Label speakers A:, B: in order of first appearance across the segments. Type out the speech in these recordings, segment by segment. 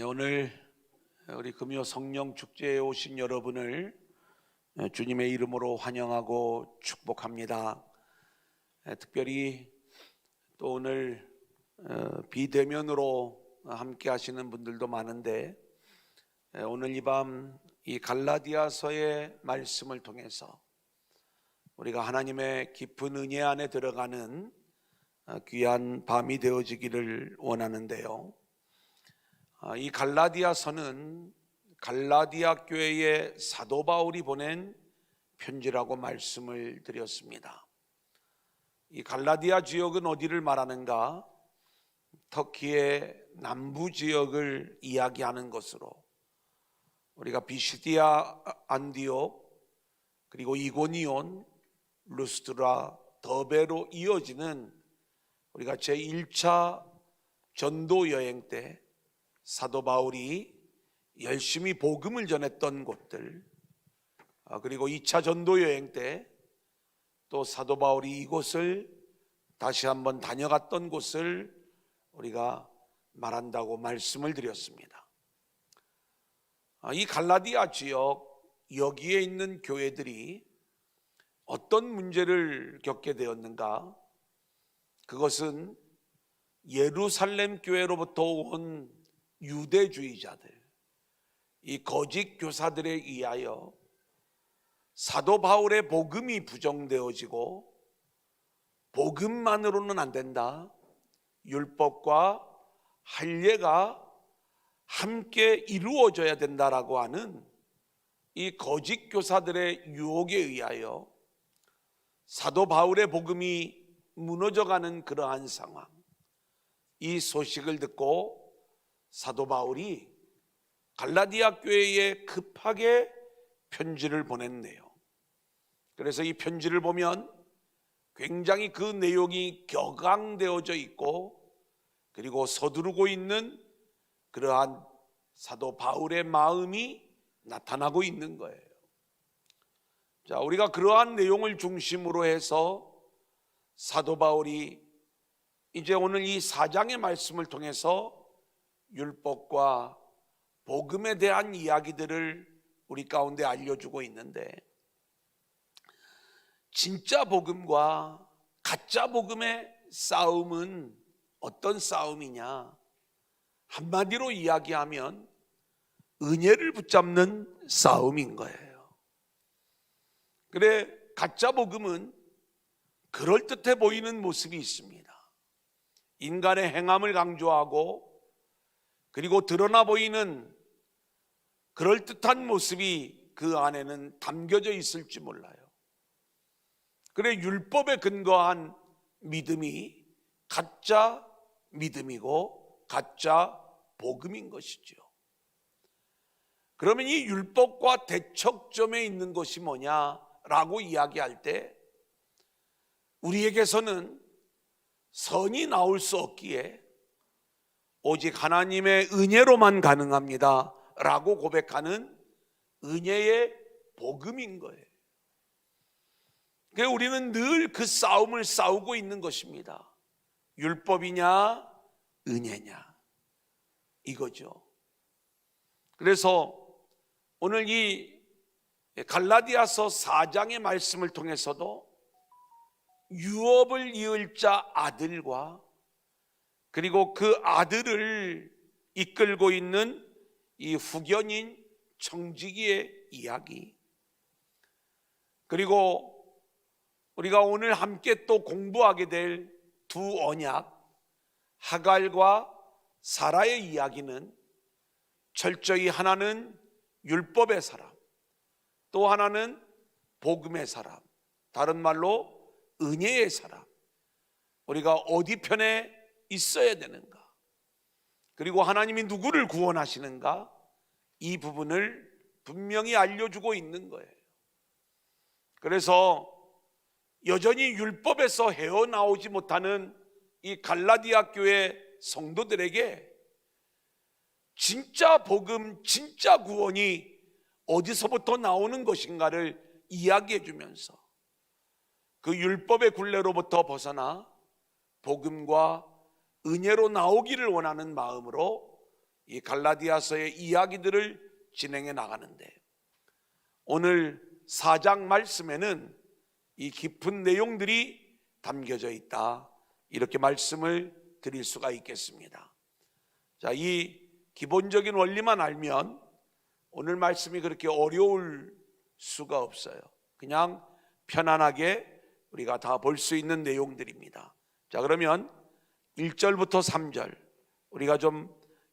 A: 오늘 우리 금요 성령 축제에 오신 여러분을 주님의 이름으로 환영하고 축복합니다. 특별히 또 오늘 비대면으로 함께 하시는 분들도 많은데, 오늘 이 밤 이 갈라디아서의 말씀을 통해서 우리가 하나님의 깊은 은혜 안에 들어가는 귀한 밤이 되어지기를 원하는데요. 이 갈라디아서는 갈라디아 교회의 사도 바울이 보낸 편지라고 말씀을 드렸습니다. 이 갈라디아 지역은 어디를 말하는가? 터키의 남부 지역을 이야기하는 것으로 우리가 비시디아, 안디옥, 그리고 이고니온, 루스드라, 더베로 이어지는 우리가 제1차 전도 여행 때 사도 바울이 열심히 복음을 전했던 곳들, 그리고 2차 전도 여행 때 또 사도 바울이 이곳을 다시 한번 다녀갔던 곳을 우리가 말한다고 말씀을 드렸습니다. 이 갈라디아 지역, 여기에 있는 교회들이 어떤 문제를 겪게 되었는가? 그것은 예루살렘 교회로부터 온 유대주의자들, 이 거짓 교사들에 의하여 사도 바울의 복음이 부정되어지고, 복음만으로는 안 된다, 율법과 할례가 함께 이루어져야 된다라고 하는 이 거짓 교사들의 유혹에 의하여 사도 바울의 복음이 무너져가는 그러한 상황, 이 소식을 듣고 사도 바울이 갈라디아 교회에 급하게 편지를 보냈네요. 그래서 이 편지를 보면 굉장히 그 내용이 격앙되어져 있고, 그리고 서두르고 있는 그러한 사도 바울의 마음이 나타나고 있는 거예요. 자, 우리가 그러한 내용을 중심으로 해서 사도 바울이 이제 오늘 이 4장의 말씀을 통해서 율법과 복음에 대한 이야기들을 우리 가운데 알려주고 있는데, 진짜 복음과 가짜 복음의 싸움은 어떤 싸움이냐? 한마디로 이야기하면 은혜를 붙잡는 싸움인 거예요. 그래, 가짜 복음은 그럴듯해 보이는 모습이 있습니다. 인간의 행함을 강조하고, 그리고 드러나 보이는 그럴듯한 모습이 그 안에는 담겨져 있을지 몰라요. 그래, 율법에 근거한 믿음이 가짜 믿음이고 가짜 복음인 것이죠. 그러면 이 율법과 대척점에 있는 것이 뭐냐라고 이야기할 때, 우리에게서는 선이 나올 수 없기에 오직 하나님의 은혜로만 가능합니다 라고 고백하는 은혜의 복음인 거예요. 그래서 우리는 늘 그 싸움을 싸우고 있는 것입니다. 율법이냐 은혜냐, 이거죠. 그래서 오늘 이 갈라디아서 4장의 말씀을 통해서도 유업을 이을 자 아들과, 그리고 그 아들을 이끌고 있는 이 후견인 청지기의 이야기, 그리고 우리가 오늘 함께 또 공부하게 될 두 언약, 하갈과 사라의 이야기는 철저히 하나는 율법의 사람, 또 하나는 복음의 사람, 다른 말로 은혜의 사람, 우리가 어디 편에 있어야 되는가, 그리고 하나님이 누구를 구원하시는가, 이 부분을 분명히 알려주고 있는 거예요. 그래서 여전히 율법에서 헤어나오지 못하는 이 갈라디아 교회 성도들에게 진짜 복음, 진짜 구원이 어디서부터 나오는 것인가를 이야기해 주면서 그 율법의 굴레로부터 벗어나 복음과 은혜로 나오기를 원하는 마음으로 이 갈라디아서의 이야기들을 진행해 나가는데, 오늘 4장 말씀에는 이 깊은 내용들이 담겨져 있다, 이렇게 말씀을 드릴 수가 있겠습니다. 자, 이 기본적인 원리만 알면 오늘 말씀이 그렇게 어려울 수가 없어요. 그냥 편안하게 우리가 다 볼 수 있는 내용들입니다. 자, 그러면 1절부터 3절, 우리가 좀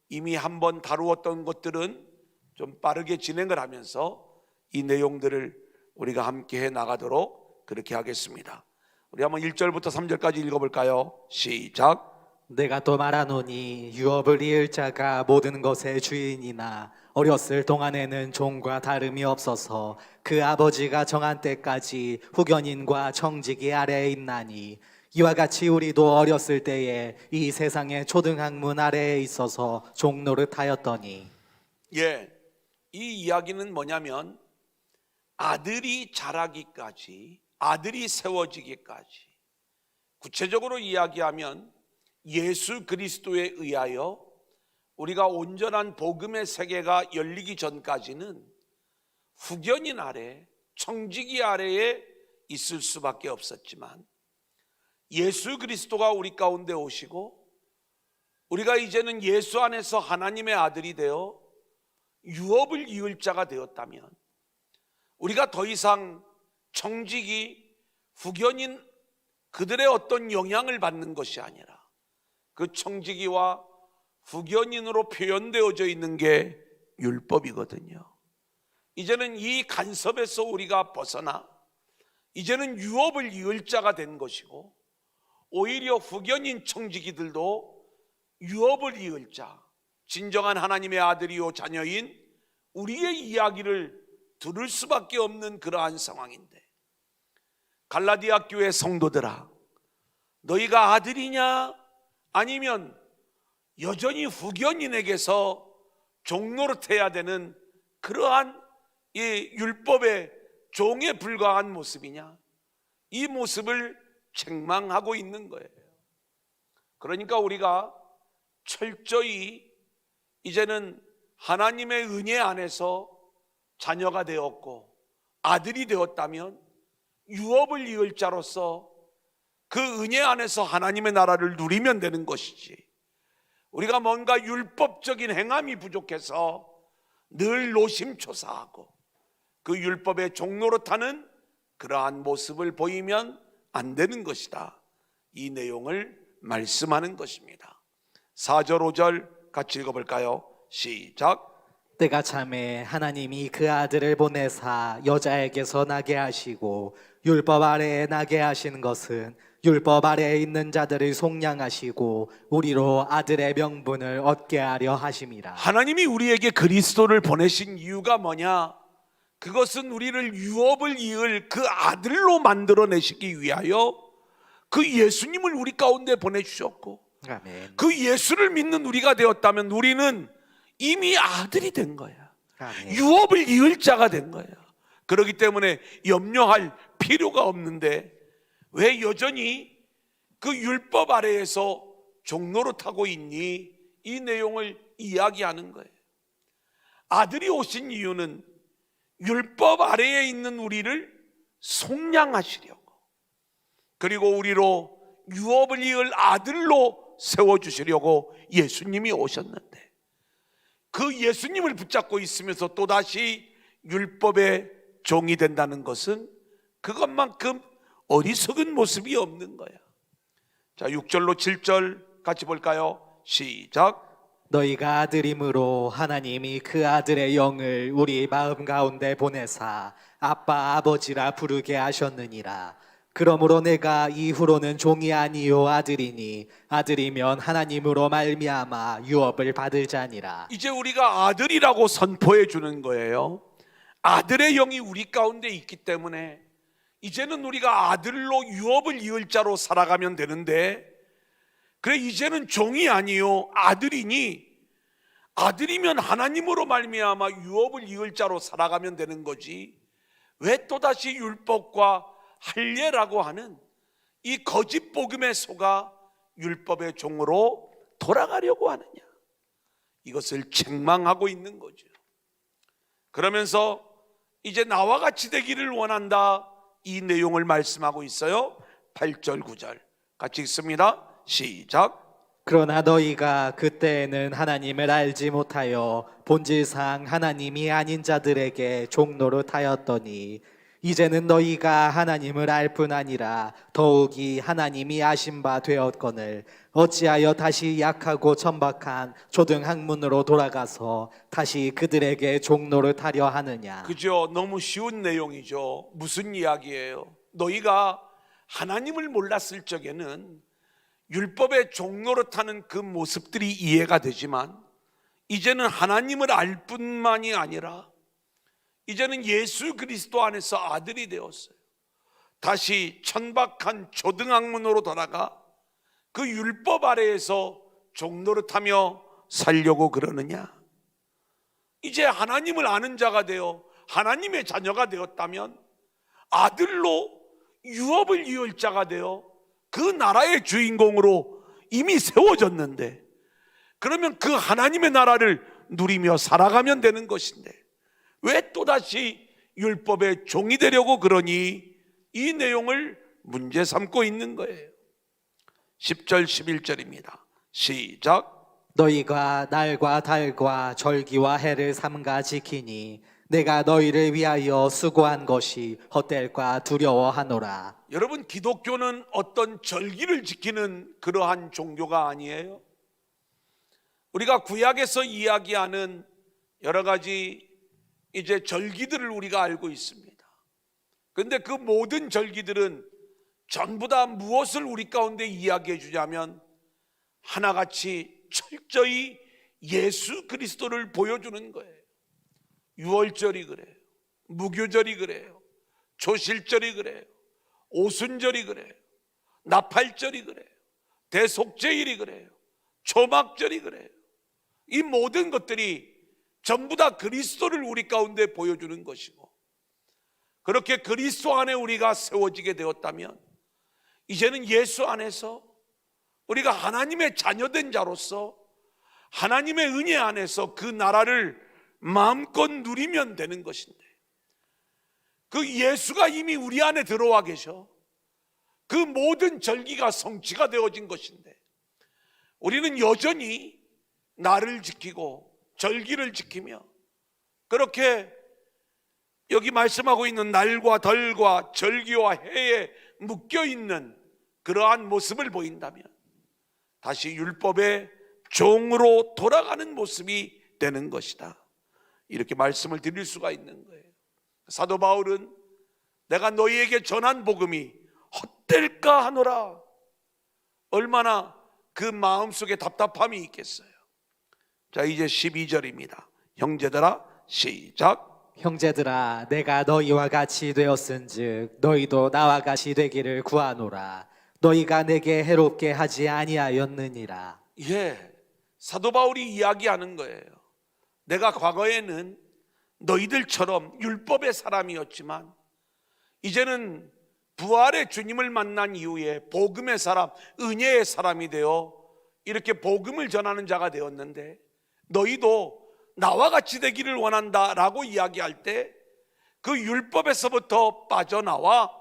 A: 이미 한번 다루었던 것들은 좀 빠르게 진행을 하면서 이 내용들을 우리가 함께 해 나가도록 그렇게 하겠습니다. 우리 한번 1절부터 3절까지 읽어볼까요? 시작.
B: 내가 또 말하노니 유업을 이을 자가 모든 것의 주인이나 어렸을 동안에는 종과 다름이 없어서 그 아버지가 정한 때까지 후견인과 청지기 아래에 있나니, 이와 같이 우리도 어렸을 때에 이 세상의 초등학문 아래에 있어서 종노릇하였더니.
A: 예, 이 이야기는 뭐냐면 아들이 자라기까지, 아들이 세워지기까지, 구체적으로 이야기하면 예수 그리스도에 의하여 우리가 온전한 복음의 세계가 열리기 전까지는 후견인 아래, 청지기 아래에 있을 수밖에 없었지만, 예수 그리스도가 우리 가운데 오시고 우리가 이제는 예수 안에서 하나님의 아들이 되어 유업을 이을 자가 되었다면, 우리가 더 이상 청지기, 후견인 그들의 어떤 영향을 받는 것이 아니라 그 청지기와 후견인으로 표현되어져 있는 게 율법이거든요. 이제는 이 간섭에서 우리가 벗어나 이제는 유업을 이을 자가 된 것이고, 오히려 후견인 청지기들도 유업을 이을 자, 진정한 하나님의 아들이요 자녀인 우리의 이야기를 들을 수밖에 없는 그러한 상황인데, 갈라디아 교회 성도들아, 너희가 아들이냐 아니면 여전히 후견인에게서 종노릇해야 되는 그러한 이 율법의 종에 불과한 모습이냐, 이 모습을 책망하고 있는 거예요. 그러니까 우리가 철저히 이제는 하나님의 은혜 안에서 자녀가 되었고 아들이 되었다면 유업을 이을 자로서 그 은혜 안에서 하나님의 나라를 누리면 되는 것이지, 우리가 뭔가 율법적인 행함이 부족해서 늘 노심초사하고 그 율법의 종노릇하는 그러한 모습을 보이면 안 되는 것이다, 이 내용을 말씀하는 것입니다. 4절 5절 같이 읽어볼까요? 시작.
B: 때가 참에 하나님이 그 아들을 보내사 여자에게서 나게 하시고 율법 아래에 나게 하신 것은 율법 아래에 있는 자들을 속량하시고 우리로 아들의 명분을 얻게 하려 하심이라.
A: 하나님이 우리에게 그리스도를 보내신 이유가 뭐냐? 그것은 우리를 유업을 이을 그 아들로 만들어내시기 위하여 그 예수님을 우리 가운데 보내주셨고,
B: 아멘.
A: 그 예수를 믿는 우리가 되었다면 우리는 이미 아들이 된 거야.
B: 아멘.
A: 유업을 이을 자가 된 거야. 그렇기 때문에 염려할 필요가 없는데 왜 여전히 그 율법 아래에서 종노릇하고 있니? 이 내용을 이야기하는 거예요. 아들이 오신 이유는 율법 아래에 있는 우리를 속량하시려고, 그리고 우리로 유업을 이을 아들로 세워주시려고 예수님이 오셨는데, 그 예수님을 붙잡고 있으면서 또다시 율법의 종이 된다는 것은 그것만큼 어리석은 모습이 없는 거야. 자, 6절로 7절 같이 볼까요? 시작.
B: 너희가 아들이므로 하나님이 그 아들의 영을 우리 마음 가운데 보내사 아빠 아버지라 부르게 하셨느니라. 그러므로 내가 이후로는 종이 아니요 아들이니 아들이면 하나님으로 말미암아 유업을 받을 자니라.
A: 이제 우리가 아들이라고 선포해 주는 거예요. 아들의 영이 우리 가운데 있기 때문에 이제는 우리가 아들로 유업을 이을 자로 살아가면 되는데, 그래 이제는 종이 아니요 아들이니 아들이면 하나님으로 말미암아 유업을 이을 자로 살아가면 되는 거지, 왜 또다시 율법과 할례라고 하는 이 거짓 복음에 속아 율법의 종으로 돌아가려고 하느냐? 이것을 책망하고 있는 거죠. 그러면서 이제 나와 같이 되기를 원한다, 이 내용을 말씀하고 있어요. 8절 9절 같이 읽습니다. 시작.
B: 그러나 너희가 그때에는 하나님을 알지 못하여 본질상 하나님이 아닌 자들에게 종노릇하였더니 이제는 너희가 하나님을 알 뿐 아니라 더욱이 하나님이 아신 바 되었거늘 어찌하여 다시 약하고 천박한 초등학문으로 돌아가서 다시 그들에게 종노릇하려 하느냐.
A: 그죠? 너무 쉬운 내용이죠. 무슨 이야기예요? 너희가 하나님을 몰랐을 적에는 율법의 종노릇하는 그 모습들이 이해가 되지만 이제는 하나님을 알 뿐만이 아니라 이제는 예수 그리스도 안에서 아들이 되었어요. 다시 천박한 초등학문으로 돌아가 그 율법 아래에서 종노릇하며 살려고 그러느냐? 이제 하나님을 아는 자가 되어 하나님의 자녀가 되었다면 아들로 유업을 이을 자가 되어 그 나라의 주인공으로 이미 세워졌는데, 그러면 그 하나님의 나라를 누리며 살아가면 되는 것인데 왜 또다시 율법의 종이 되려고 그러니? 이 내용을 문제 삼고 있는 거예요. 10절 11절입니다. 시작.
B: 너희가 날과 달과 절기와 해를 삼가 지키니 내가 너희를 위하여 수고한 것이 헛될까 두려워하노라.
A: 여러분, 기독교는 어떤 절기를 지키는 그러한 종교가 아니에요. 우리가 구약에서 이야기하는 여러 가지 이제 절기들을 우리가 알고 있습니다. 그런데 그 모든 절기들은 전부 다 무엇을 우리 가운데 이야기해 주냐면 하나같이 철저히 예수 그리스도를 보여주는 거예요. 유월절이 그래요. 무교절이 그래요. 초실절이 그래요. 오순절이 그래요. 나팔절이 그래요. 대속죄일이 그래요. 초막절이 그래요. 이 모든 것들이 전부 다 그리스도를 우리 가운데 보여주는 것이고, 그렇게 그리스도 안에 우리가 세워지게 되었다면 이제는 예수 안에서 우리가 하나님의 자녀된 자로서 하나님의 은혜 안에서 그 나라를 마음껏 누리면 되는 것인데, 그 예수가 이미 우리 안에 들어와 계셔 그 모든 절기가 성취가 되어진 것인데 우리는 여전히 나를 지키고 절기를 지키며 그렇게 여기 말씀하고 있는 날과 덜과 절기와 해에 묶여있는 그러한 모습을 보인다면 다시 율법의 종으로 돌아가는 모습이 되는 것이다, 이렇게 말씀을 드릴 수가 있는 거예요. 사도 바울은 내가 너희에게 전한 복음이 헛될까 하노라, 얼마나 그 마음속에 답답함이 있겠어요. 자, 이제 12절입니다. 형제들아, 시작.
B: 형제들아 내가 너희와 같이 되었은즉 너희도 나와 같이 되기를 구하노라. 너희가 내게 해롭게 하지 아니하였느니라.
A: 예, 사도 바울이 이야기하는 거예요. 내가 과거에는 너희들처럼 율법의 사람이었지만 이제는 부활의 주님을 만난 이후에 복음의 사람, 은혜의 사람이 되어 이렇게 복음을 전하는 자가 되었는데 너희도 나와 같이 되기를 원한다 라고 이야기할 때 그 율법에서부터 빠져나와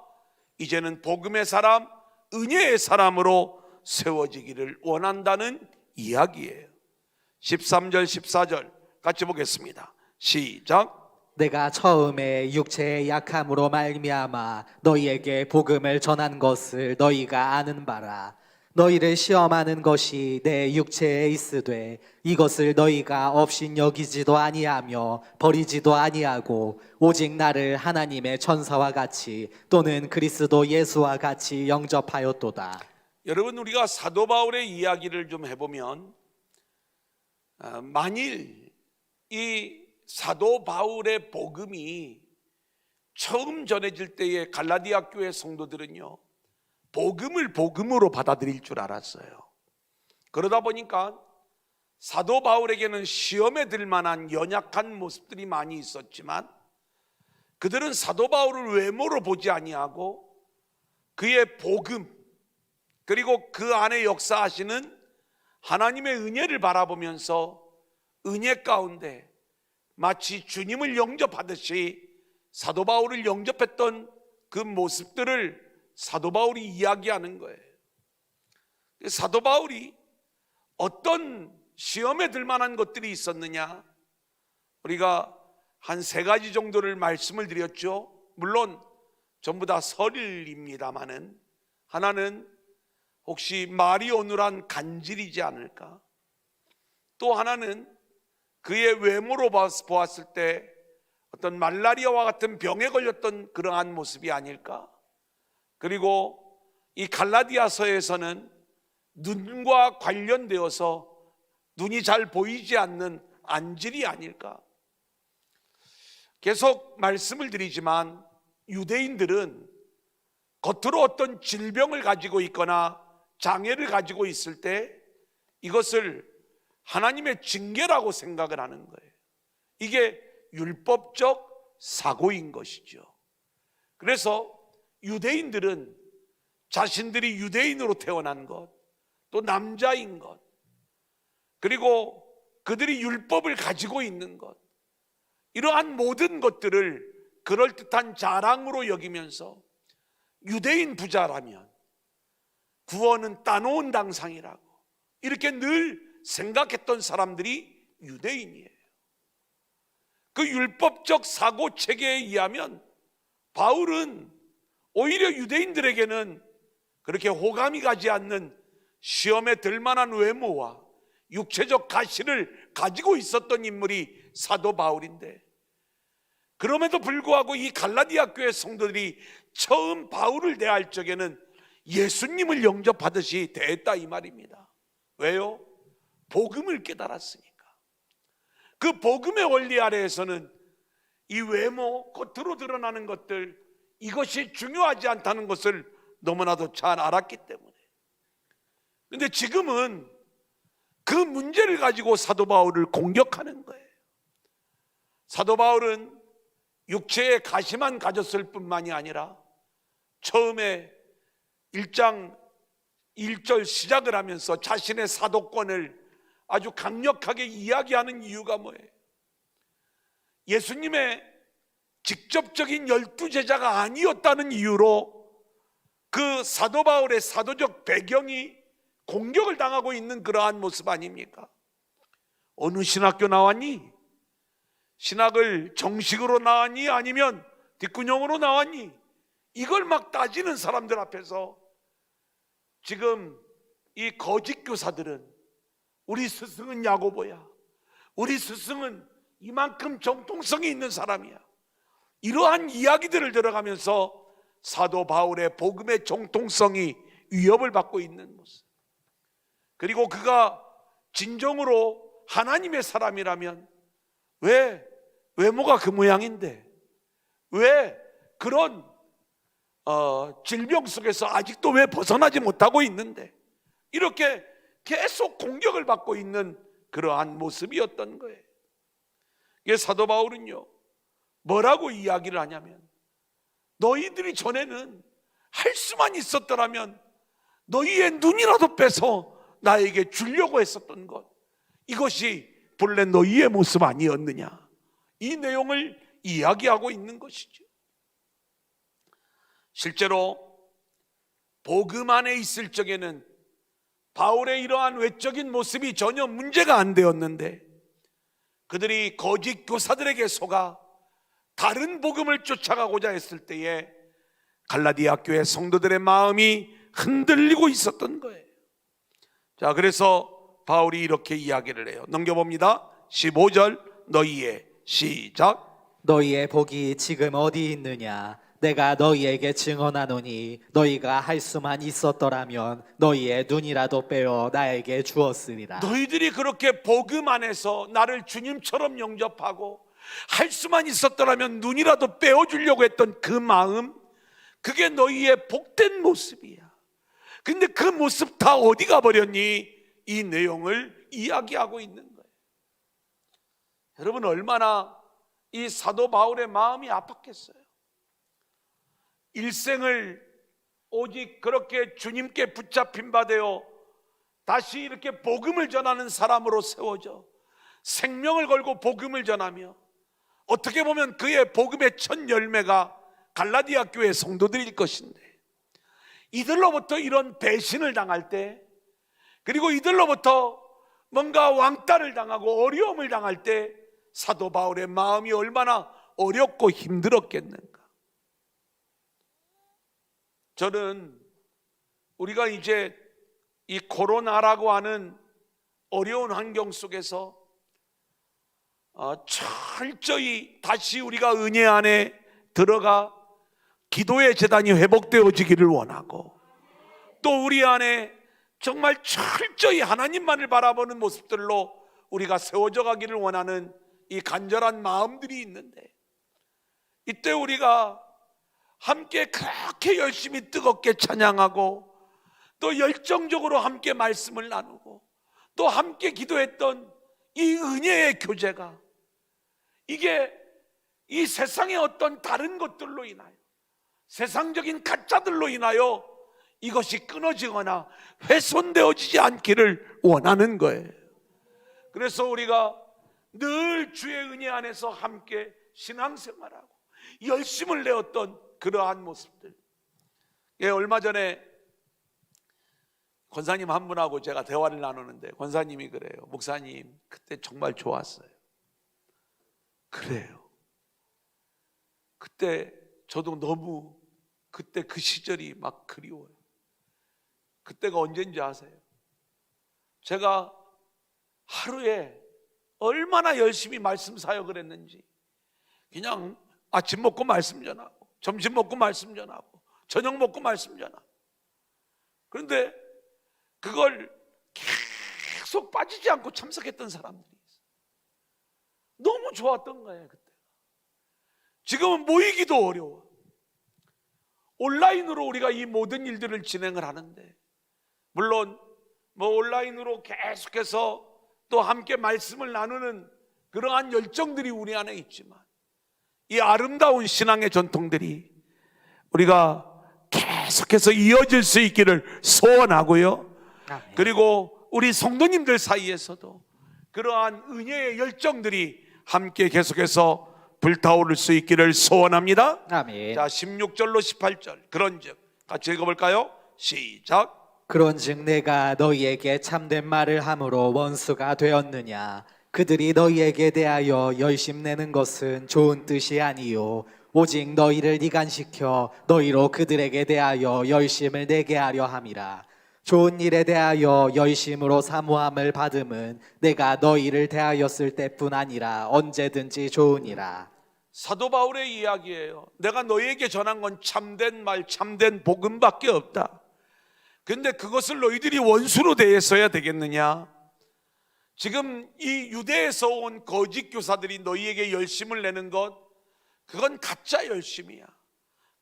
A: 이제는 복음의 사람, 은혜의 사람으로 세워지기를 원한다는 이야기예요. 13절 14절 같이 보겠습니다. 시작.
B: 내가 처음에 육체의 약함으로 말미암아 너희에게 복음을 전한 것을 너희가 아는 바라. 너희를 시험하는 것이 내 육체에 있으되 이것을 너희가 업신여기지도 아니하며 버리지도 아니하고 오직 나를 하나님의 천사와 같이 또는 그리스도 예수와 같이 영접하였도다.
A: 여러분, 우리가 사도 바울의 이야기를 좀 해보면 만일 이 사도 바울의 복음이 처음 전해질 때에 갈라디아 교회 성도들은요 복음을 복음으로 받아들일 줄 알았어요. 그러다 보니까 사도 바울에게는 시험에 들 만한 연약한 모습들이 많이 있었지만 그들은 사도 바울을 외모로 보지 아니하고 그의 복음 그리고 그 안에 역사하시는 하나님의 은혜를 바라보면서 은혜 가운데 마치 주님을 영접하듯이 사도 바울을 영접했던 그 모습들을 사도 바울이 이야기하는 거예요. 사도 바울이 어떤 시험에 들 만한 것들이 있었느냐? 우리가 한 3가지 정도를 말씀을 드렸죠. 물론 전부 다 설입니다마는, 하나는 혹시 말이 어눌한 간질이지 않을까? 또 하나는 그의 외모로 보았을 때 어떤 말라리아와 같은 병에 걸렸던 그러한 모습이 아닐까? 그리고 이 갈라디아서에서는 눈과 관련되어서 눈이 잘 보이지 않는 안질이 아닐까? 계속 말씀을 드리지만 유대인들은 겉으로 어떤 질병을 가지고 있거나 장애를 가지고 있을 때 이것을 하나님의 징계라고 생각을 하는 거예요. 이게 율법적 사고인 것이죠. 그래서 유대인들은 자신들이 유대인으로 태어난 것, 또 남자인 것, 그리고 그들이 율법을 가지고 있는 것, 이러한 모든 것들을 그럴듯한 자랑으로 여기면서 유대인 부자라면 구원은 따놓은 당상이라고 이렇게 늘 생각했던 사람들이 유대인이에요. 그 율법적 사고 체계에 의하면 바울은 오히려 유대인들에게는 그렇게 호감이 가지 않는 시험에 들 만한 외모와 육체적 가시를 가지고 있었던 인물이 사도 바울인데, 그럼에도 불구하고 이 갈라디아 교회 성도들이 처음 바울을 대할 적에는 예수님을 영접하듯이 대했다 이 말입니다. 왜요? 복음을 깨달았으니까. 그 복음의 원리 아래에서는 이 외모, 겉으로 드러나는 것들, 이것이 중요하지 않다는 것을 너무나도 잘 알았기 때문에. 그런데 지금은 그 문제를 가지고 사도 바울을 공격하는 거예요. 사도 바울은 육체의 가시만 가졌을 뿐만이 아니라 처음에 1장 1절 시작을 하면서 자신의 사도권을 아주 강력하게 이야기하는 이유가 뭐예요? 예수님의 직접적인 12제자가 아니었다는 이유로 그 사도 바울의 사도적 배경이 공격을 당하고 있는 그러한 모습 아닙니까? 어느 신학교 나왔니? 신학을 정식으로 나왔니? 아니면 뒷구녕으로 나왔니? 이걸 막 따지는 사람들 앞에서 지금 이 거짓 교사들은 우리 스승은 야고보야, 우리 스승은 이만큼 정통성이 있는 사람이야, 이러한 이야기들을 들어가면서 사도 바울의 복음의 정통성이 위협을 받고 있는 모습, 그리고 그가 진정으로 하나님의 사람이라면 왜 외모가 그 모양인데, 왜 그런 질병 속에서 아직도 왜 벗어나지 못하고 있는데, 이렇게 계속 공격을 받고 있는 그러한 모습이었던 거예요. 이게 사도 바울은요 뭐라고 이야기를 하냐면, 너희들이 전에는 할 수만 있었더라면 너희의 눈이라도 빼서 나에게 주려고 했었던 것, 이것이 본래 너희의 모습 아니었느냐, 이 내용을 이야기하고 있는 것이죠. 실제로 복음 안에 있을 적에는 바울의 이러한 외적인 모습이 전혀 문제가 안 되었는데, 그들이 거짓 교사들에게 속아 다른 복음을 쫓아가고자 했을 때에 갈라디아 교회 성도들의 마음이 흔들리고 있었던 거예요. 자, 그래서 바울이 이렇게 이야기를 해요. 넘겨봅니다. 15절 너희의 시작.
B: 너희의 복이 지금 어디 있느냐? 내가 너희에게 증언하노니 너희가 할 수만 있었더라면 너희의 눈이라도 빼어 나에게 주었으리라.
A: 너희들이 그렇게 복음 안에서 나를 주님처럼 영접하고 할 수만 있었더라면 눈이라도 빼어주려고 했던 그 마음, 그게 너희의 복된 모습이야. 근데 그 모습 다 어디 가버렸니? 이 내용을 이야기하고 있는 거예요. 여러분, 얼마나 이 사도 바울의 마음이 아팠겠어요. 일생을 오직 그렇게 주님께 붙잡힌 바 되어 다시 이렇게 복음을 전하는 사람으로 세워져 생명을 걸고 복음을 전하며 어떻게 보면 그의 복음의 첫 열매가 갈라디아 교회 성도들일 것인데, 이들로부터 이런 배신을 당할 때, 그리고 이들로부터 뭔가 왕따를 당하고 어려움을 당할 때 사도 바울의 마음이 얼마나 어렵고 힘들었겠는가. 저는 우리가 이제 이 코로나라고 하는 어려운 환경 속에서 철저히 다시 우리가 은혜 안에 들어가 기도의 재단이 회복되어지기를 원하고, 또 우리 안에 정말 철저히 하나님만을 바라보는 모습들로 우리가 세워져 가기를 원하는 이 간절한 마음들이 있는데, 이때 우리가 함께 그렇게 열심히 뜨겁게 찬양하고 또 열정적으로 함께 말씀을 나누고 또 함께 기도했던 이 은혜의 교제가, 이게 이 세상의 어떤 다른 것들로 인하여, 세상적인 가짜들로 인하여 이것이 끊어지거나 훼손되어지지 않기를 원하는 거예요. 그래서 우리가 늘 주의 은혜 안에서 함께 신앙생활하고 열심을 내었던 그러한 모습들. 얼마 전에 권사님 한 분하고 제가 대화를 나누는데 권사님이 그래요. 목사님, 그때 정말 좋았어요. 그래요. 그때 저도 너무 그때 그 시절이 막 그리워요. 그때가 언제인지 아세요? 제가 하루에 얼마나 열심히 말씀 사역을 했는지, 그냥 아침 먹고 말씀 전하고 점심 먹고 말씀 전하고 저녁 먹고 말씀 전하고, 그런데 그걸 계속 빠지지 않고 참석했던 사람들이 있어요. 너무 좋았던 거예요 그때. 지금은 모이기도 어려워. 온라인으로 우리가 이 모든 일들을 진행을 하는데, 물론 뭐 온라인으로 계속해서 또 함께 말씀을 나누는 그러한 열정들이 우리 안에 있지만, 이 아름다운 신앙의 전통들이 우리가 계속해서 이어질 수 있기를 소원하고요. 그리고 우리 성도님들 사이에서도 그러한 은혜의 열정들이 함께 계속해서 불타오를 수 있기를 소원합니다.
B: 아멘.
A: 자, 16절로 18절. 그런즉 같이 읽어볼까요? 시작.
B: 그런즉 내가 너희에게 참된 말을 함으로 원수가 되었느냐? 그들이 너희에게 대하여 열심내는 것은 좋은 뜻이 아니요 오직 너희를 이간시켜 너희로 그들에게 대하여 열심을 내게 하려 함이라. 좋은 일에 대하여 열심으로 사모함을 받음은 내가 너희를 대하였을 때뿐 아니라 언제든지 좋으니라.
A: 사도 바울의 이야기예요. 내가 너희에게 전한 건 참된 말, 참된 복음밖에 없다. 근데 그것을 너희들이 원수로 대했어야 되겠느냐? 지금 이 유대에서 온 거짓 교사들이 너희에게 열심을 내는 것, 그건 가짜 열심이야.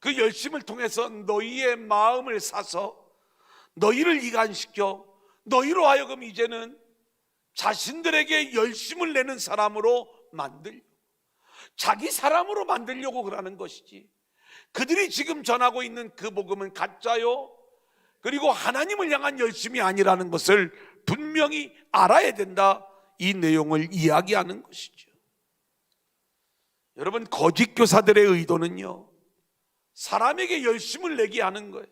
A: 그 열심을 통해서 너희의 마음을 사서 너희를 이간시켜 너희로 하여금 이제는 자신들에게 열심을 내는 사람으로 만들려고, 자기 사람으로 만들려고 그러는 것이지, 그들이 지금 전하고 있는 그 복음은 가짜요, 그리고 하나님을 향한 열심이 아니라는 것을 분명히 알아야 된다. 이 내용을 이야기하는 것이죠. 여러분, 거짓 교사들의 의도는요, 사람에게 열심을 내게 하는 거예요.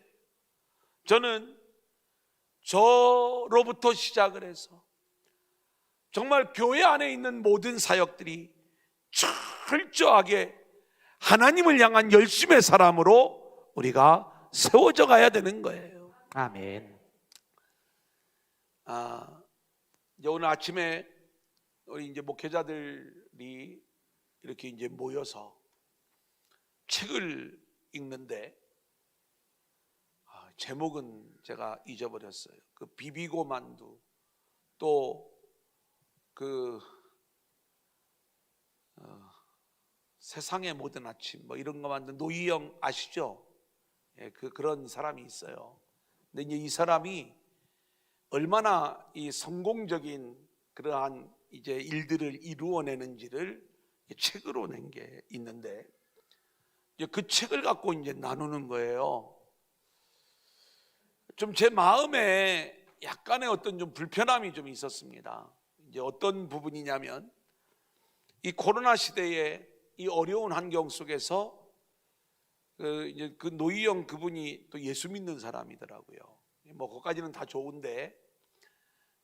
A: 저는 저로부터 시작을 해서 정말 교회 안에 있는 모든 사역들이 철저하게 하나님을 향한 열심의 사람으로 우리가 세워져 가야 되는 거예요.
B: 아멘.
A: 이제 오늘 아침에 우리 이제 목회자들이 이렇게 이제 모여서 책을 읽는데, 제목은 제가 잊어버렸어요. 그 비비고 만두, 또 그 세상의 모든 아침 뭐 이런 거 만든 노희영 아시죠? 예, 그런 사람이 있어요. 근데 이제 이 사람이 얼마나 이 성공적인 그러한 이제 일들을 이루어내는지를 책으로 낸 게 있는데, 이제 그 책을 갖고 이제 나누는 거예요. 좀 제 마음에 약간의 어떤 좀 불편함이 좀 있었습니다. 이제 어떤 부분이냐면 이 코로나 시대에 이 어려운 환경 속에서 그 노희영 그분이 또 예수 믿는 사람이더라고요. 뭐 그것까지는 다 좋은데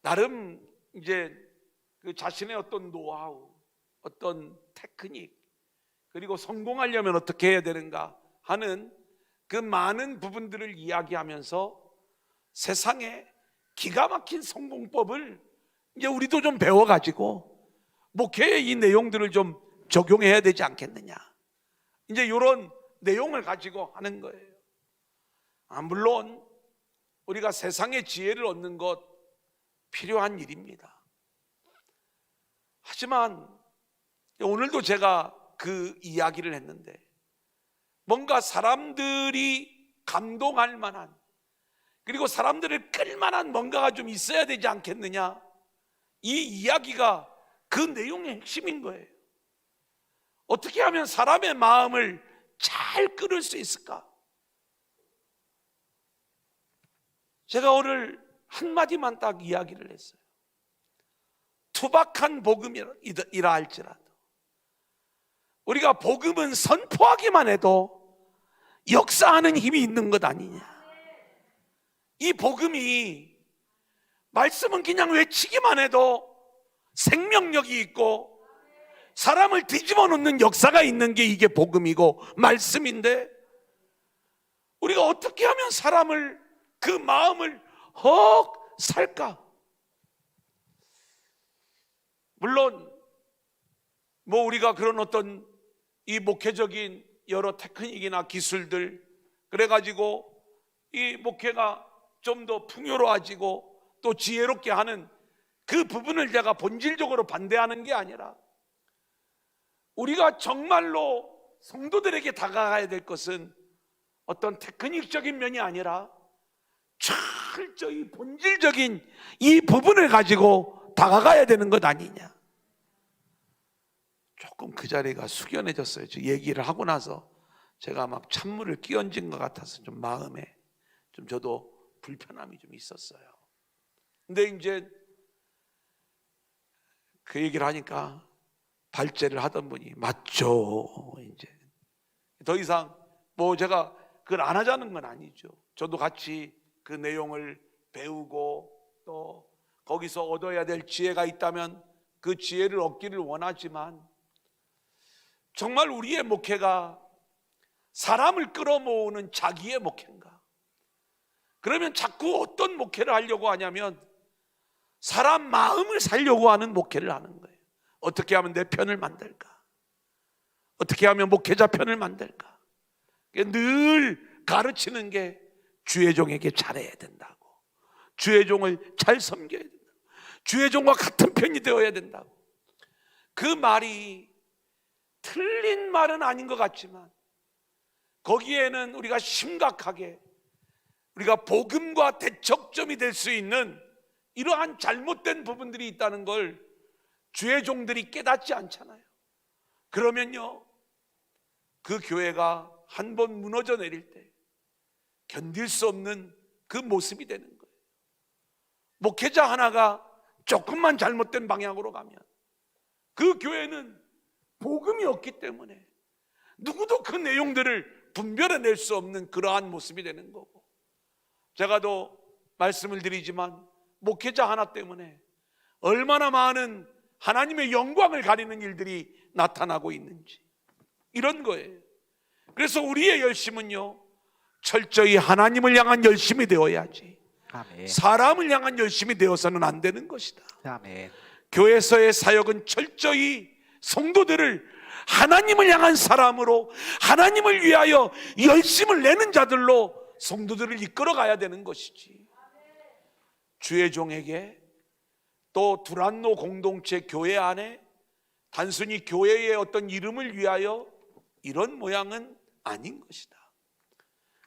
A: 나름 이제 그 자신의 어떤 노하우, 어떤 테크닉, 그리고 성공하려면 어떻게 해야 되는가 하는 그 많은 부분들을 이야기하면서 세상에 기가 막힌 성공법을 이제 우리도 좀 배워가지고 목회에 이 내용들을 좀 적용해야 되지 않겠느냐, 이제 이런 내용을 가지고 하는 거예요. 물론 우리가 세상의 지혜를 얻는 것 필요한 일입니다. 하지만 오늘도 제가 그 이야기를 했는데 뭔가 사람들이 감동할 만한, 그리고 사람들을 끌 만한 뭔가가 좀 있어야 되지 않겠느냐, 이 이야기가 그 내용의 핵심인 거예요. 어떻게 하면 사람의 마음을 잘 끌을 수 있을까? 제가 오늘 한마디만 딱 이야기를 했어요. 투박한 복음이라 할지라도 우리가 복음은 선포하기만 해도 역사하는 힘이 있는 것 아니냐. 이 복음이, 말씀은 그냥 외치기만 해도 생명력이 있고 사람을 뒤집어 놓는 역사가 있는 게 이게 복음이고 말씀인데, 우리가 어떻게 하면 사람을, 그 마음을 헉 살까? 물론 뭐 우리가 그런 어떤 이 목회적인 여러 테크닉이나 기술들, 그래가지고 이 목회가 좀 더 풍요로워지고 또 지혜롭게 하는 그 부분을 제가 본질적으로 반대하는 게 아니라, 우리가 정말로 성도들에게 다가가야 될 것은 어떤 테크닉적인 면이 아니라 철저히 본질적인 이 부분을 가지고 다가가야 되는 것 아니냐. 조금 그 자리가 숙연해졌어요. 저 얘기를 하고 나서 제가 막 찬물을 끼얹은 것 같아서 좀 마음에 좀 저도 불편함이 좀 있었어요. 근데 이제 그 얘기를 하니까 발제를 하던 분이 맞죠. 이제 더 이상 뭐 제가 그걸 안 하자는 건 아니죠. 저도 같이 그 내용을 배우고 또 거기서 얻어야 될 지혜가 있다면 그 지혜를 얻기를 원하지만, 정말 우리의 목회가 사람을 끌어모으는 자기의 목회인가? 그러면 자꾸 어떤 목회를 하려고 하냐면 사람 마음을 살려고 하는 목회를 하는 거예요. 어떻게 하면 내 편을 만들까? 어떻게 하면 목회자 편을 만들까? 늘 가르치는 게 주의 종에게 잘해야 된다고, 주의 종을 잘 섬겨야 된다고, 주의 종과 같은 편이 되어야 된다고. 그 말이 틀린 말은 아닌 것 같지만 거기에는 우리가 심각하게 우리가 복음과 대척점이 될 수 있는 이러한 잘못된 부분들이 있다는 걸 주의 종들이 깨닫지 않잖아요. 그러면요, 그 교회가 한 번 무너져 내릴 때 견딜 수 없는 그 모습이 되는 거예요. 목회자 하나가 조금만 잘못된 방향으로 가면 그 교회는 복음이 없기 때문에 누구도 그 내용들을 분별해낼 수 없는 그러한 모습이 되는 거고, 제가 또 말씀을 드리지만 목회자 하나 때문에 얼마나 많은 하나님의 영광을 가리는 일들이 나타나고 있는지, 이런 거예요. 그래서 우리의 열심은요, 철저히 하나님을 향한 열심이 되어야지
B: 아멘.
A: 사람을 향한 열심이 되어서는 안 되는 것이다.
B: 아멘.
A: 교회에서의 사역은 철저히 성도들을 하나님을 향한 사람으로, 하나님을 위하여 열심을 내는 자들로 성도들을 이끌어 가야 되는 것이지, 주의 종에게 또 두란노 공동체 교회 안에 단순히 교회의 어떤 이름을 위하여 이런 모양은 아닌 것이다.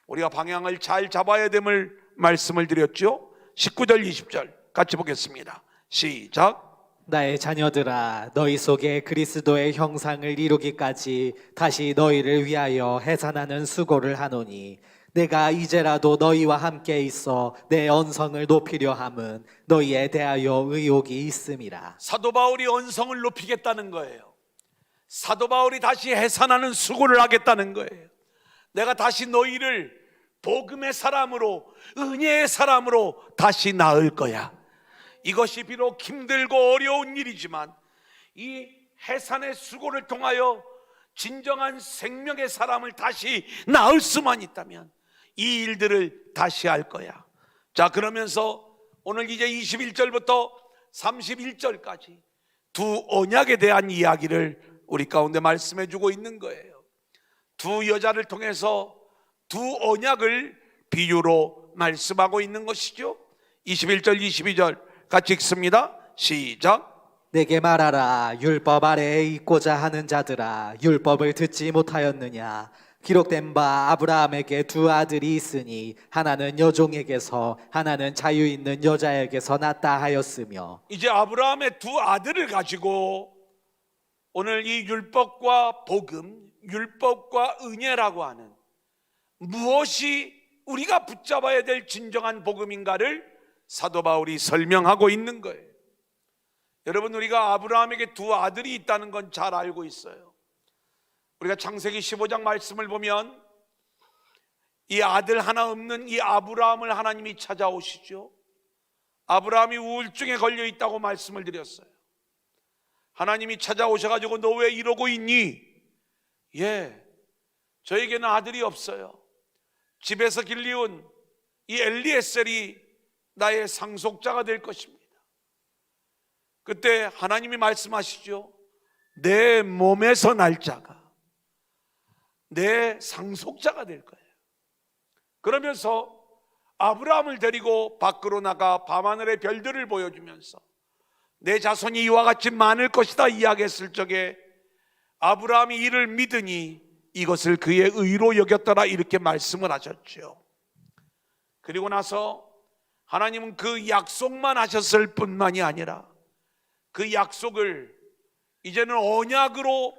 A: 우리가 방향을 잘 잡아야 됨을 말씀을 드렸죠. 19절 20절 같이 보겠습니다. 시작.
B: 나의 자녀들아, 너희 속에 그리스도의 형상을 이루기까지 다시 너희를 위하여 해산하는 수고를 하노니 내가 이제라도 너희와 함께 있어 내 언성을 높이려 함은 너희에 대하여 의혹이 있음이라.
A: 사도 바울이 언성을 높이겠다는 거예요. 사도 바울이 다시 해산하는 수고를 하겠다는 거예요. 내가 다시 너희를 복음의 사람으로, 은혜의 사람으로 다시 낳을 거야. 이것이 비록 힘들고 어려운 일이지만 이 해산의 수고를 통하여 진정한 생명의 사람을 다시 낳을 수만 있다면 이 일들을 다시 할 거야. 자, 그러면서 오늘 이제 21절부터 31절까지 두 언약에 대한 이야기를 우리 가운데 말씀해 주고 있는 거예요. 두 여자를 통해서 두 언약을 비유로 말씀하고 있는 것이죠. 21절 22절 같이 읽습니다. 시작.
B: 내게 말하라. 율법 아래에 있고자 하는 자들아, 율법을 듣지 못하였느냐? 기록된 바 아브라함에게 두 아들이 있으니 하나는 여종에게서 하나는 자유 있는 여자에게서 났다 하였으며.
A: 이제 아브라함의 두 아들을 가지고 오늘 이 율법과 복음, 율법과 은혜라고 하는 무엇이 우리가 붙잡아야 될 진정한 복음인가를 사도 바울이 설명하고 있는 거예요. 여러분, 우리가 아브라함에게 두 아들이 있다는 건 잘 알고 있어요. 우리가 창세기 15장 말씀을 보면 이 아들 하나 없는 이 아브라함을 하나님이 찾아오시죠. 아브라함이 우울증에 걸려 있다고 말씀을 드렸어요. 하나님이 찾아오셔가지고 너 왜 이러고 있니? 저에게는 아들이 없어요. 집에서 길리운 이 엘리에셀이 나의 상속자가 될 것입니다. 그때 하나님이 말씀하시죠. 내 몸에서 날 자가 내 상속자가 될 거예요. 그러면서 아브라함을 데리고 밖으로 나가 밤하늘의 별들을 보여주면서 내 자손이 이와 같이 많을 것이다 이야기했을 적에 아브라함이 이를 믿으니 이것을 그의 의로 여겼더라 이렇게 말씀을 하셨죠. 그리고 나서 하나님은 그 약속만 하셨을 뿐만이 아니라 그 약속을 이제는 언약으로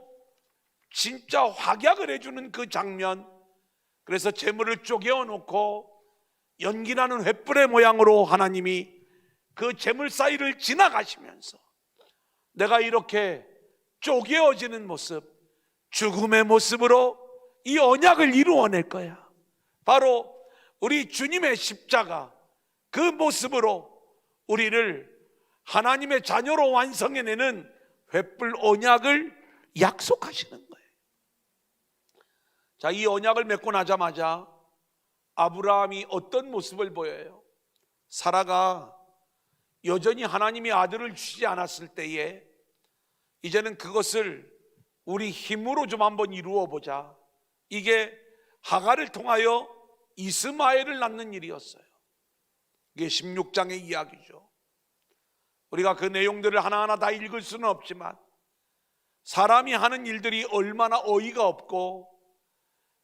A: 진짜 확약을 해주는 그 장면, 그래서 재물을 쪼개어 놓고 연기나는 횃불의 모양으로 하나님이 그 재물 사이를 지나가시면서 내가 이렇게 쪼개어지는 모습, 죽음의 모습으로 이 언약을 이루어낼 거야. 바로 우리 주님의 십자가, 그 모습으로 우리를 하나님의 자녀로 완성해내는 횃불 언약을 약속하시는 거예요. 자, 이 언약을 맺고 나자마자 아브라함이 어떤 모습을 보여요? 사라가 여전히 하나님이 아들을 주시지 않았을 때에 이제는 그것을 우리 힘으로 좀 한번 이루어 보자. 이게 하갈을 통하여 이스마엘을 낳는 일이었어요. 이게 16장의 이야기죠. 우리가 그 내용들을 하나하나 다 읽을 수는 없지만 사람이 하는 일들이 얼마나 어이가 없고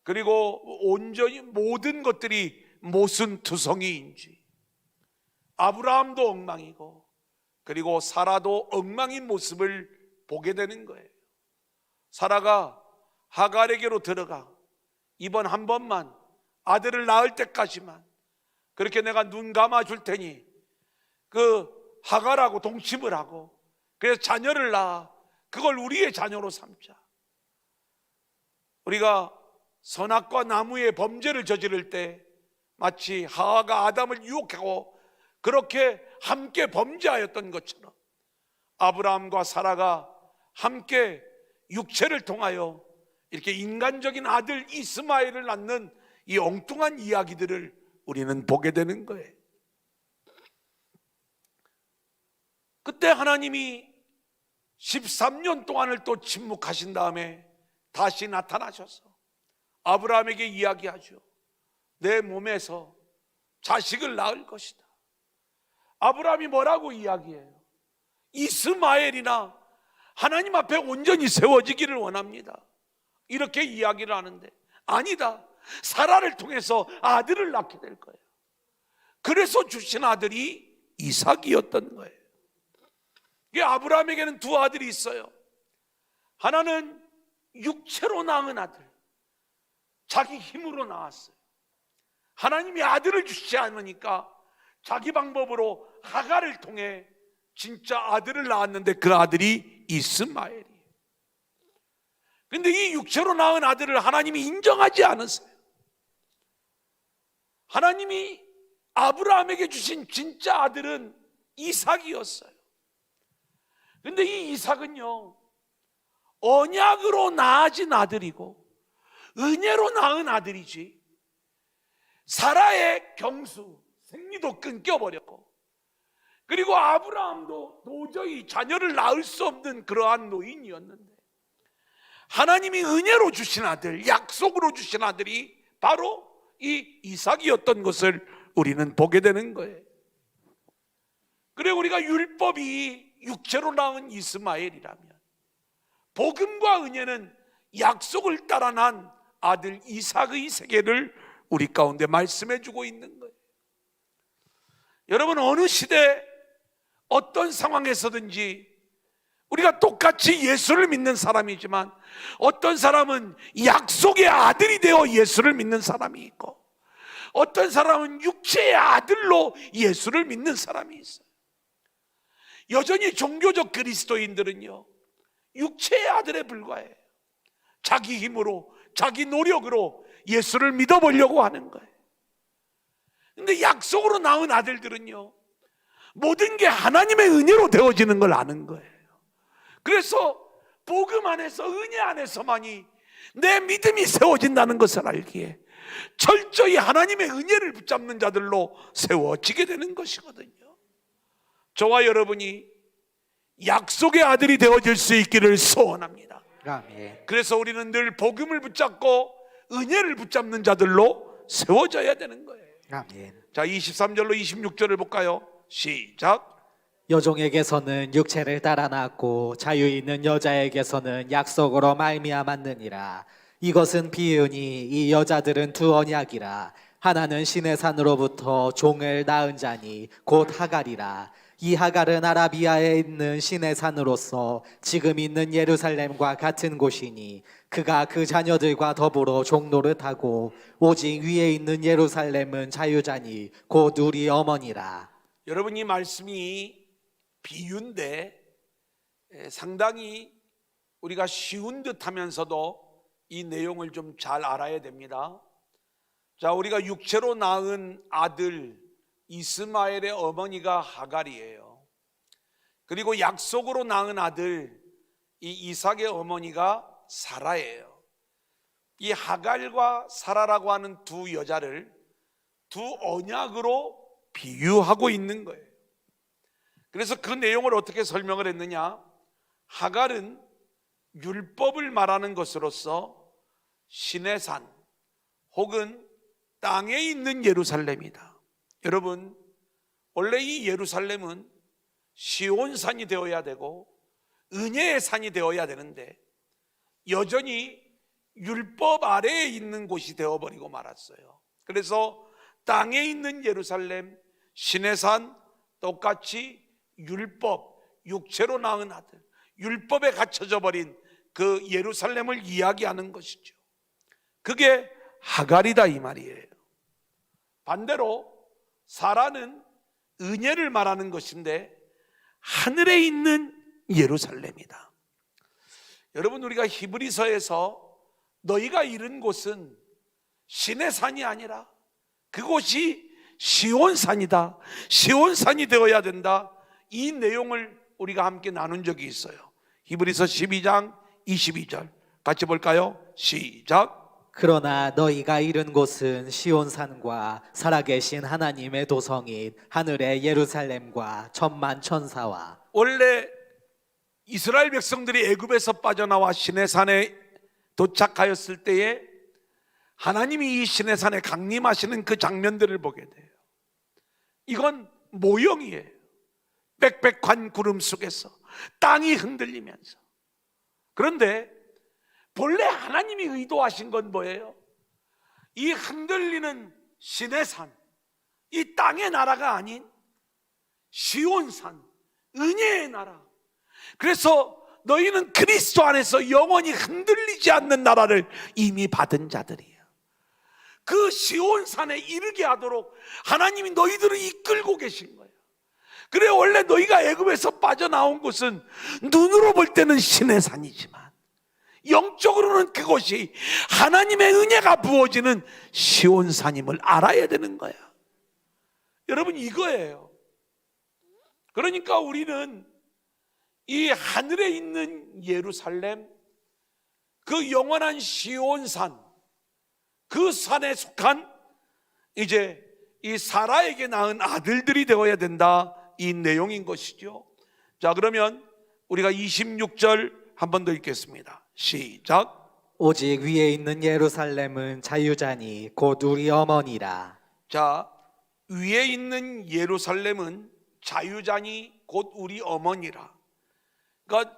A: 그리고 온전히 모든 것들이 모순투성이인지, 아브라함도 엉망이고 그리고 사라도 엉망인 모습을 보게 되는 거예요. 사라가 하갈에게로 들어가 이번 한 번만 아들을 낳을 때까지만 그렇게 내가 눈 감아 줄 테니 그 하갈하고 동침을 하고 그래서 자녀를 낳아 그걸 우리의 자녀로 삼자. 우리가 선악과 나무의 범죄를 저지를 때 마치 하와가 아담을 유혹하고 그렇게 함께 범죄하였던 것처럼 아브라함과 사라가 함께 육체를 통하여 이렇게 인간적인 아들 이스마엘을 낳는 이 엉뚱한 이야기들을 우리는 보게 되는 거예요. 그때 하나님이 13년 동안을 또 침묵하신 다음에 다시 나타나셔서 아브라함에게 이야기하죠. 내 몸에서 자식을 낳을 것이다. 아브라함이 뭐라고 이야기해요? 이스마엘이나 하나님 앞에 온전히 세워지기를 원합니다. 이렇게 이야기를 하는데 아니다. 사라를 통해서 아들을 낳게 될 거예요. 그래서 주신 아들이 이삭이었던 거예요. 아브라함에게는 두 아들이 있어요. 하나는 육체로 낳은 아들, 자기 힘으로 낳았어요. 하나님이 아들을 주시지 않으니까 자기 방법으로 하갈을 통해 진짜 아들을 낳았는데 그 아들이 이스마엘이에요. 근데 이 육체로 낳은 아들을 하나님이 인정하지 않으세요. 하나님이 아브라함에게 주신 진짜 아들은 이삭이었어요. 근데 이 이삭은요, 언약으로 낳아진 아들이고 은혜로 낳은 아들이지, 사라의 경수, 생리도 끊겨버렸고, 그리고 아브라함도 도저히 자녀를 낳을 수 없는 그러한 노인이었는데 하나님이 은혜로 주신 아들, 약속으로 주신 아들이 바로 이 이삭이었던 것을 우리는 보게 되는 거예요. 그래, 우리가 율법이 육체로 낳은 이스마엘이라면 복음과 은혜는 약속을 따라 난 아들 이삭의 세계를 우리 가운데 말씀해 주고 있는 거예요. 여러분, 어느 시대 어떤 상황에서든지 우리가 똑같이 예수를 믿는 사람이지만 어떤 사람은 약속의 아들이 되어 예수를 믿는 사람이 있고 어떤 사람은 육체의 아들로 예수를 믿는 사람이 있어요. 여전히 종교적 그리스도인들은요, 육체의 아들에 불과해요. 자기 힘으로, 자기 노력으로 예수를 믿어보려고 하는 거예요. 근데 약속으로 낳은 아들들은요, 모든 게 하나님의 은혜로 되어지는 걸 아는 거예요. 그래서 복음 안에서, 은혜 안에서만이 내 믿음이 세워진다는 것을 알기에 철저히 하나님의 은혜를 붙잡는 자들로 세워지게 되는 것이거든요. 저와 여러분이 약속의 아들이 되어질 수 있기를 소원합니다.
B: 아멘.
A: 그래서 우리는 늘 복음을 붙잡고 은혜를 붙잡는 자들로 세워져야 되는 거예요.
B: 아멘.
A: 자, 23절로 26절을 볼까요? 시작.
B: 여종에게서는 육체를 따라 낳았고 자유 있는 여자에게서는 약속으로 말미암았느니라. 이것은 비유니 이 여자들은 두 언약이라. 하나는 신의 산으로부터 종을 낳은 자니 곧 하갈이라. 이 하갈은 아라비아에 있는 신의 산으로서 지금 있는 예루살렘과 같은 곳이니 그가 그 자녀들과 더불어 종노릇하고 오직 위에 있는 예루살렘은 자유자니 곧 우리 어머니라.
A: 여러분, 이 말씀이 비유인데 상당히 우리가 쉬운 듯 하면서도 이 내용을 좀 잘 알아야 됩니다. 자, 우리가 육체로 낳은 아들 이스마엘의 어머니가 하갈이에요. 그리고 약속으로 낳은 아들 이 이삭의 어머니가 사라예요. 이 하갈과 사라라고 하는 두 여자를 두 언약으로 비유하고 있는 거예요. 그래서 그 내용을 어떻게 설명을 했느냐? 하갈은 율법을 말하는 것으로서 신의 산 혹은 땅에 있는 예루살렘이다. 여러분, 원래 이 예루살렘은 시온산이 되어야 되고 은혜의 산이 되어야 되는데 여전히 율법 아래에 있는 곳이 되어버리고 말았어요. 그래서 땅에 있는 예루살렘, 신의 산, 똑같이 율법, 육체로 낳은 아들, 율법에 갇혀져 버린 그 예루살렘을 이야기하는 것이죠. 그게 하갈이다 이 말이에요. 반대로 사라는 은혜를 말하는 것인데 하늘에 있는 예루살렘이다. 여러분, 우리가 히브리서에서 너희가 이른 곳은 신의 산이 아니라 그곳이 시온산이다, 시온산이 되어야 된다, 이 내용을 우리가 함께 나눈 적이 있어요. 히브리서 12장 22절 같이 볼까요? 시작.
B: 그러나 너희가 이른 곳은 시온산과 살아계신 하나님의 도성인 하늘의 예루살렘과 천만 천사와.
A: 원래 이스라엘 백성들이 애굽에서 빠져나와 시내산에 도착하였을 때에 하나님이 이 시내산에 강림하시는 그 장면들을 보게 돼요. 이건 모형이에요. 빽빽한 구름 속에서 땅이 흔들리면서. 그런데 본래 하나님이 의도하신 건 뭐예요? 이 흔들리는 시내산, 이 땅의 나라가 아닌 시온산, 은혜의 나라. 그래서 너희는 그리스도 안에서 영원히 흔들리지 않는 나라를 이미 받은 자들이에요. 그 시온산에 이르게 하도록 하나님이 너희들을 이끌고 계신 거예요. 그래, 원래 너희가 애굽에서 빠져나온 곳은 눈으로 볼 때는 신의 산이지만 영적으로는 그곳이 하나님의 은혜가 부어지는 시온산임을 알아야 되는 거야. 여러분, 이거예요. 그러니까 우리는 이 하늘에 있는 예루살렘, 그 영원한 시온산, 그 산에 속한 이제 이 사라에게 낳은 아들들이 되어야 된다, 이 내용인 것이죠. 자, 그러면 우리가 26절 한 번 더 읽겠습니다. 시작.
B: 오직 위에 있는 예루살렘은 자유자니 곧 우리 어머니라.
A: 자, 위에 있는 예루살렘은 자유자니 곧 우리 어머니라. 그러니까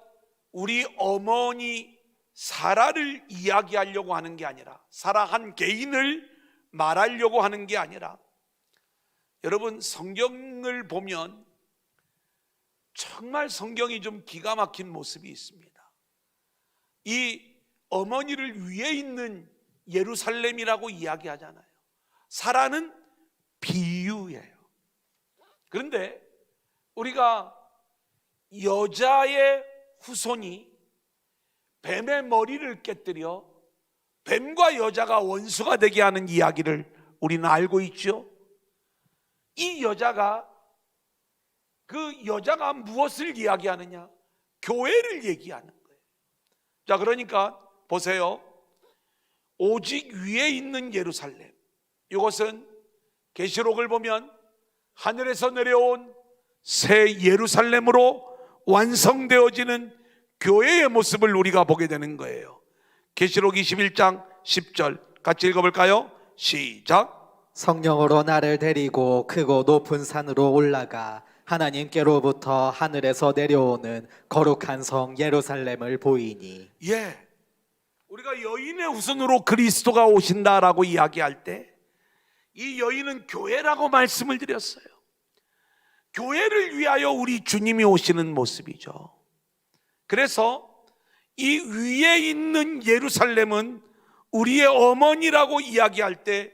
A: 우리 어머니 사라를 이야기하려고 하는 게 아니라, 사라 한 개인을 말하려고 하는 게 아니라, 여러분, 성경을 보면 정말 성경이 좀 기가 막힌 모습이 있습니다. 이 어머니를 위에 있는 예루살렘이라고 이야기하잖아요. 사라는 비유예요. 그런데 우리가 여자의 후손이 뱀의 머리를 깨뜨려 뱀과 여자가 원수가 되게 하는 이야기를 우리는 알고 있죠. 이 여자가, 그 여자가 무엇을 이야기하느냐? 교회를 얘기하는 거예요. 자, 그러니까 보세요. 오직 위에 있는 예루살렘, 이것은 계시록을 보면 하늘에서 내려온 새 예루살렘으로 완성되어지는 교회의 모습을 우리가 보게 되는 거예요. 계시록 21장 10절 같이 읽어볼까요? 시작.
B: 성령으로 나를 데리고 크고 높은 산으로 올라가 하나님께로부터 하늘에서 내려오는 거룩한 성 예루살렘을 보이니.
A: 예, 우리가 여인의 후손으로 그리스도가 오신다라고 이야기할 때 이 여인은 교회라고 말씀을 드렸어요. 교회를 위하여 우리 주님이 오시는 모습이죠. 그래서 이 위에 있는 예루살렘은 우리의 어머니라고 이야기할 때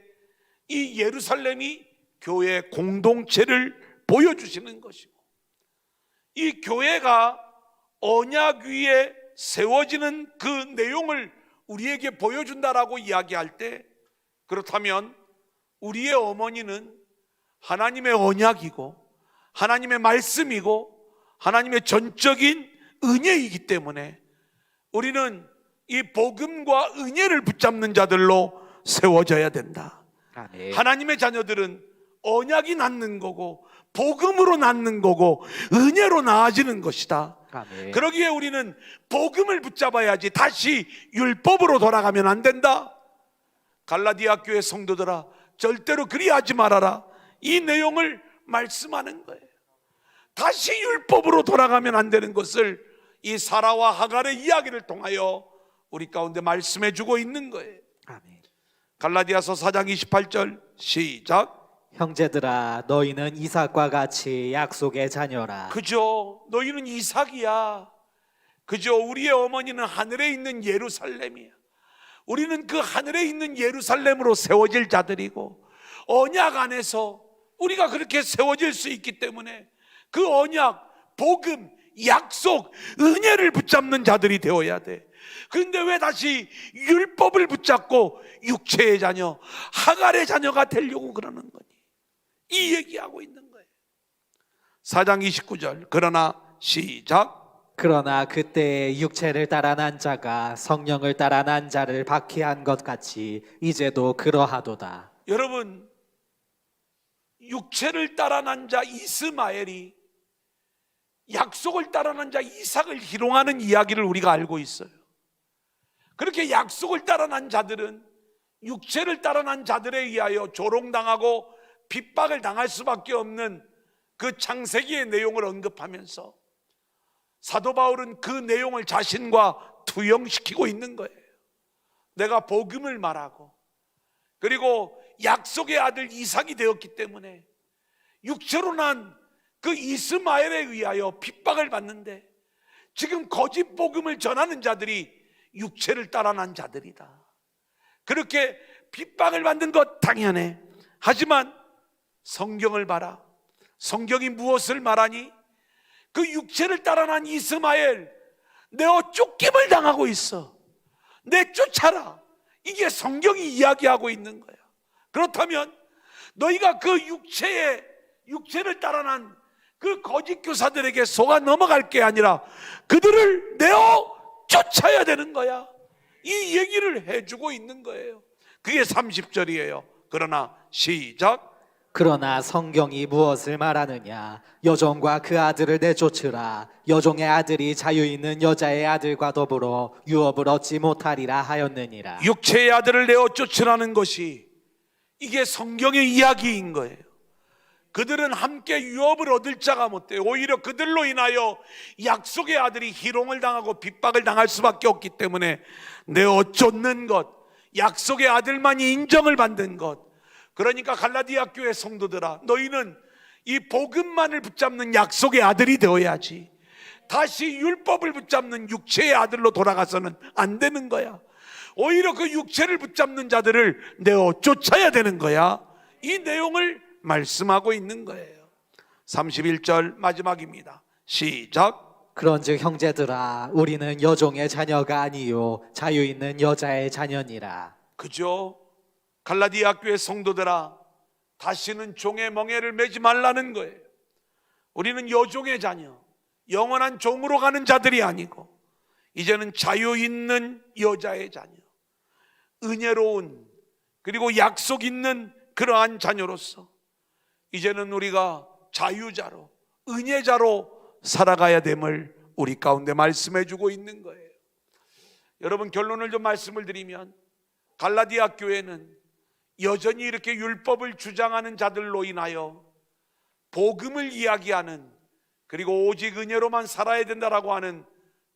A: 이 예루살렘이 교회 공동체를 보여주시는 것이고, 이 교회가 언약 위에 세워지는 그 내용을 우리에게 보여준다라고 이야기할 때, 그렇다면 우리의 어머니는 하나님의 언약이고 하나님의 말씀이고 하나님의 전적인 은혜이기 때문에 우리는 이 복음과 은혜를 붙잡는 자들로 세워져야 된다.
B: 아멘.
A: 하나님의 자녀들은 언약이 낳는 거고 복음으로 낳는 거고 은혜로 나아지는 것이다.
B: 아멘.
A: 그러기에 우리는 복음을 붙잡아야지 다시 율법으로 돌아가면 안 된다. 갈라디아 교회 성도들아, 절대로 그리하지 말아라. 이 내용을 말씀하는 거예요. 다시 율법으로 돌아가면 안 되는 것을 이 사라와 하갈의 이야기를 통하여 우리 가운데 말씀해 주고 있는 거예요.
B: 아멘.
A: 갈라디아서 4장 28절 시작.
B: 형제들아, 너희는 이삭과 같이 약속의 자녀라.
A: 그죠? 너희는 이삭이야. 그죠? 우리의 어머니는 하늘에 있는 예루살렘이야. 우리는 그 하늘에 있는 예루살렘으로 세워질 자들이고, 언약 안에서 우리가 그렇게 세워질 수 있기 때문에 그 언약, 복음, 약속, 은혜를 붙잡는 자들이 되어야 돼. 그런데 왜 다시 율법을 붙잡고 육체의 자녀, 하갈의 자녀가 되려고 그러는 거니? 이 얘기하고 있는 거예요. 4장 29절 그러나 시작.
B: 그러나 그때 육체를 따라 난 자가 성령을 따라 난 자를 박해한 것 같이 이제도 그러하도다.
A: 여러분, 육체를 따라 난 자 이스마엘이 약속을 따라 난 자 이삭을 희롱하는 이야기를 우리가 알고 있어요. 그렇게 약속을 따라 난 자들은 육체를 따라 난 자들에 의하여 조롱당하고 핍박을 당할 수밖에 없는 그 창세기의 내용을 언급하면서 사도 바울은 그 내용을 자신과 투영시키고 있는 거예요. 내가 복음을 말하고 그리고 약속의 아들 이삭이 되었기 때문에 육체로 난 그 이스마엘에 의하여 핍박을 받는데, 지금 거짓 복음을 전하는 자들이 육체를 따라 난 자들이다. 그렇게 핍박을 받는 것 당연해. 하지만 성경을 봐라. 성경이 무엇을 말하니? 그 육체를 따라난 이스마엘, 내어 쫓김을 당하고 있어. 내쫓아라. 이게 성경이 이야기하고 있는 거야. 그렇다면 너희가 그 육체를 따라난 그 거짓 교사들에게 속아 넘어갈 게 아니라 그들을 내어 쫓아야 되는 거야. 이 얘기를 해주고 있는 거예요. 그게 30절이에요. 그러나 시작.
B: 그러나 성경이 무엇을 말하느냐? 여종과 그 아들을 내쫓으라. 여종의 아들이 자유 있는 여자의 아들과 더불어 유업을 얻지 못하리라 하였느니라.
A: 육체의 아들을 내어 쫓으라는 것이 이게 성경의 이야기인 거예요. 그들은 함께 유업을 얻을 자가 못 돼요. 오히려 그들로 인하여 약속의 아들이 희롱을 당하고 핍박을 당할 수밖에 없기 때문에 내어 쫓는 것, 약속의 아들만이 인정을 받는 것. 그러니까 갈라디아 교회 성도들아, 너희는 이 복음만을 붙잡는 약속의 아들이 되어야지. 다시 율법을 붙잡는 육체의 아들로 돌아가서는 안 되는 거야. 오히려 그 육체를 붙잡는 자들을 내어 쫓아야 되는 거야. 이 내용을 말씀하고 있는 거예요. 31절 마지막입니다. 시작.
B: 그런즉 형제들아, 우리는 여종의 자녀가 아니요 자유 있는 여자의 자녀니라.
A: 그죠? 갈라디아 교회 성도들아, 다시는 종의 멍에를 매지 말라는 거예요. 우리는 여종의 자녀, 영원한 종으로 가는 자들이 아니고 이제는 자유 있는 여자의 자녀, 은혜로운 그리고 약속 있는 그러한 자녀로서 이제는 우리가 자유자로, 은혜자로 살아가야 됨을 우리 가운데 말씀해 주고 있는 거예요. 여러분, 결론을 좀 말씀을 드리면 갈라디아 교회는 여전히 이렇게 율법을 주장하는 자들로 인하여 복음을 이야기하는, 그리고 오직 은혜로만 살아야 된다라고 하는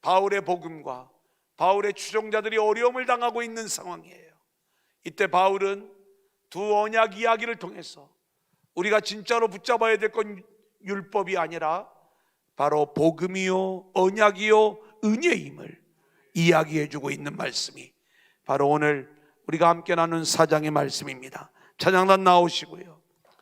A: 바울의 복음과 바울의 추종자들이 어려움을 당하고 있는 상황이에요. 이때 바울은 두 언약 이야기를 통해서 우리가 진짜로 붙잡아야 될 건 율법이 아니라 바로 복음이요 언약이요 은혜임을 이야기해 주고 있는 말씀이 바로 오늘 우리가 함께 나눈 4장의 말씀입니다. 찬양단 나오시고요.